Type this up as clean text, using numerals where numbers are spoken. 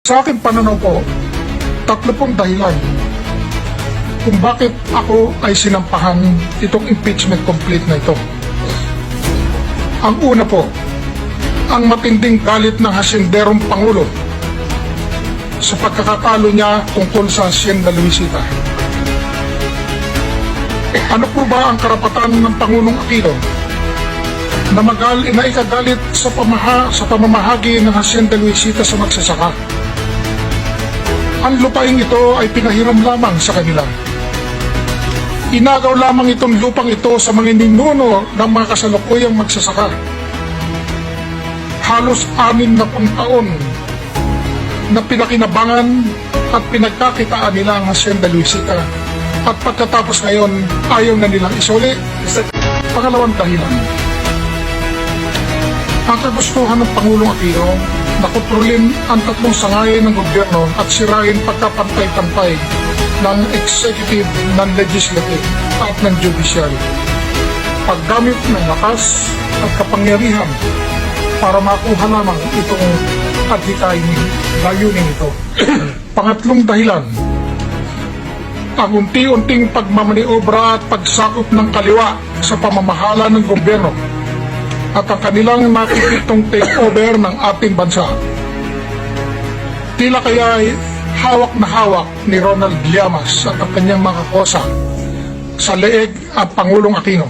Sa aking pananaw po, 30 dahilan kung bakit ako ay sinampahan itong impeachment complete na ito. Ang una po, ang matinding galit ng hasinderong Pangulo sa pagkakatalo niya tungkol sa Hacienda Luisita. Ano po ba ang karapatan ng Pangulong Aquino na ikagalit sa pamamahagi ng Hacienda Luisita sa magsasaka? Ang lupaing ito ay pinahiram lamang sa kanila. Inagaw lamang itong lupang ito sa mga ninuno ng mga kasalukuyang magsasaka. Halos 60 taon na pinakinabangan at pinagkakitaan nila ang Hacienda Luisita. At pagkatapos ngayon, ayaw na nilang isuli. Pangalawang dahilan, ang kagustuhan ng Pangulong Aquino na kontrolin ang 3 sangayan ng gobyerno at sirain pagkapantay-pantay ng executive, ng legislative at ng judicial. Paggamit ng lakas at kapangyarihan para makuha lamang itong adhikain layunin ito. Pangatlong dahilan, ang unti-unting pagmamaniobra at pagsakop ng kaliwa sa pamamahala ng gobyerno at ang kanilang nakikitong takeover ng ating bansa. Tila kaya ay hawak na hawak ni Ronald Llamas at ang kanyang mga kosa sa leeg ang Pangulong Aquino.